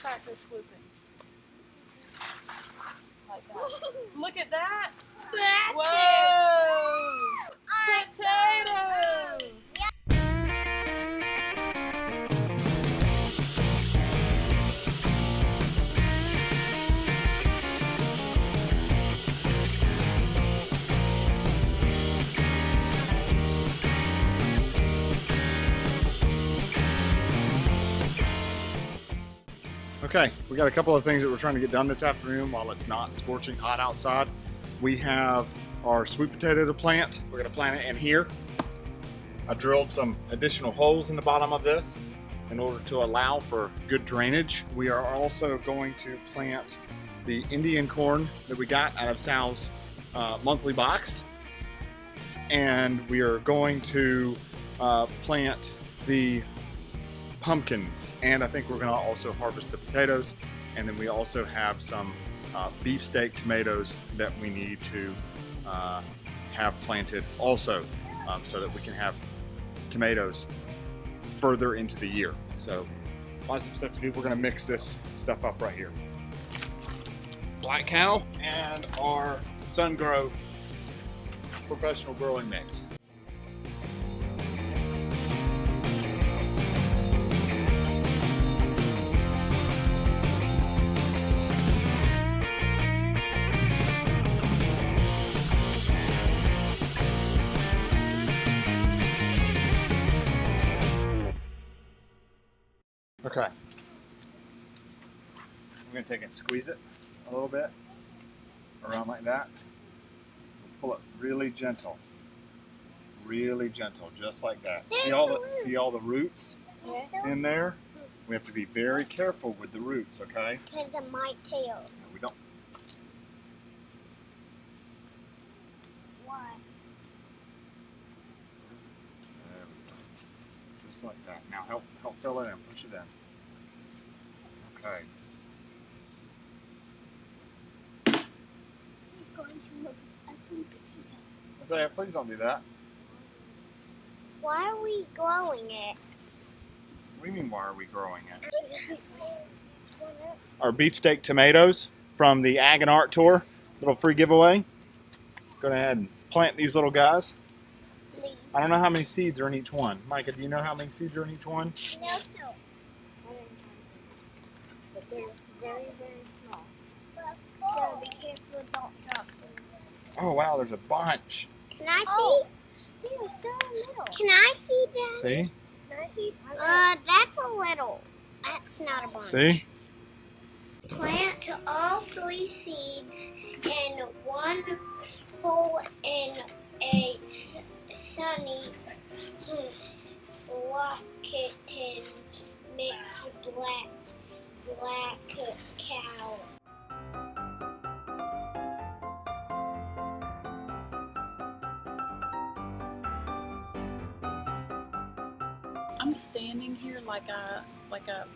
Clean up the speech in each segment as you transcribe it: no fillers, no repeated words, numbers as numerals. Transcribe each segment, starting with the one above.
Practice swooping. Like that. Look at that. That's Whoa! it. Potatoes! Okay, we got a couple of things that we're trying to get done this afternoon while it's not scorching hot outside. We have our sweet potato to plant. We're gonna plant it in here. I drilled some additional holes in the bottom of this in order to allow for good drainage. We are also going to plant the Indian corn that we got out of Sal's monthly box. And we are going to plant the pumpkins, and I think we're going to also harvest the potatoes, and then we also have some beefsteak tomatoes that we need to have planted also, so that we can have tomatoes further into the year. So lots of stuff to do. We're going to mix this stuff up right here. Black Cow and our Sun Grow professional growing mix. Okay, I'm going to take and squeeze it a little bit around like that. Pull it really gentle, just like that. See all the roots in there? We have to be very careful with the roots, okay? Because it might tail. No, we don't. Why? There we go. Just like that. Now help fill it in. Push it in. Okay. She's going to look a sweet potato. Isaiah, please don't do that. Why are we growing it? What do you mean, why are we growing it? Our beefsteak tomatoes from the Ag and Art Tour. Little free giveaway. Go ahead and plant these little guys. Please. I don't know how many seeds are in each one. Micah, do you know how many seeds are in each one? No, so. But they're very, very small. So be careful, don't drop them. Oh wow, there's a bunch. Can I see? They are so little. Can I see them? See? Can I see? That's a little. That's not a bunch. See? Plant all 3 seeds in one hole in a sunny bucket and mix black cow. I'm standing here like a.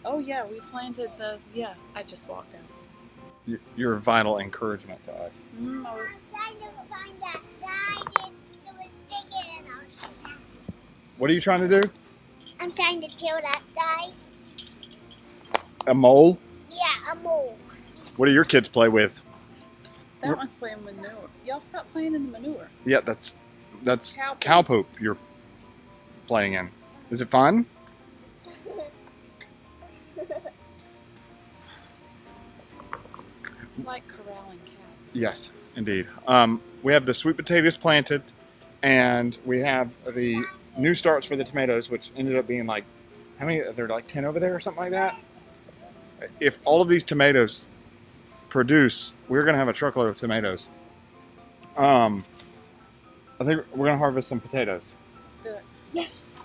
Oh yeah, we planted the. Yeah, I just walked out. You're a vital encouragement to us. I'm trying to find that guy that was digging in our sack. What are you trying to do? I'm trying to kill that guy. A mole? Yeah, a mole. What do your kids play with? That one's playing with manure. Y'all stop playing in the manure. Yeah, that's Cow cow poop you're playing in. Is it fun? It's like corralling cats. Yes, indeed. We have the sweet potatoes planted, and we have the new starts for the tomatoes, which ended up being like, how many? There are like 10 over there or something like that. If all of these tomatoes produce, we're going to have a truckload of tomatoes. I think we're going to harvest some potatoes. Let's do it. Yes.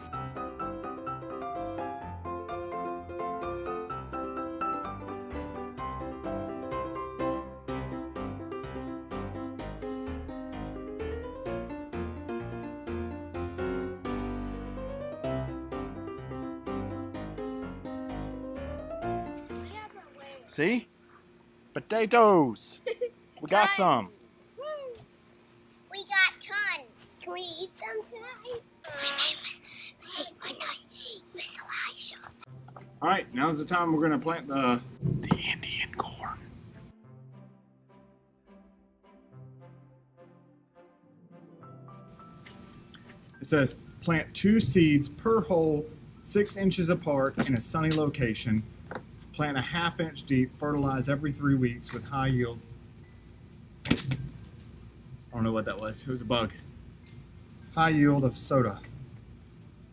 See? Potatoes! We got some. We got tons. Can we eat them tonight? My name is Elijah. All right, now's the time we're gonna plant the Indian corn. It says plant 2 seeds per hole 6 inches apart in a sunny location. Plant a 1/2 inch deep, fertilize every 3 weeks with high yield. I don't know what that was. It was a bug. High yield of soda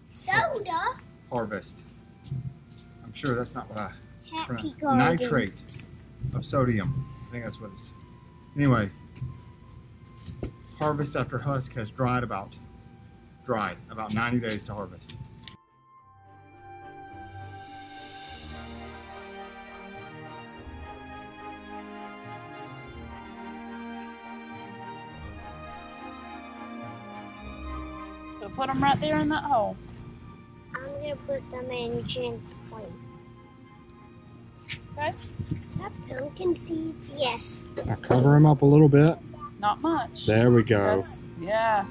Soda? harvest. I'm sure that's not what I Happy pronounced. garden. Nitrate of sodium. I think that's what it is. Anyway, harvest after husk has dried about 90 days to harvest. So put them right there in that hole. I'm gonna put them in gently. Okay. That pumpkin seeds? Yes. Now cover them up a little bit. Not much. There we go. Yeah.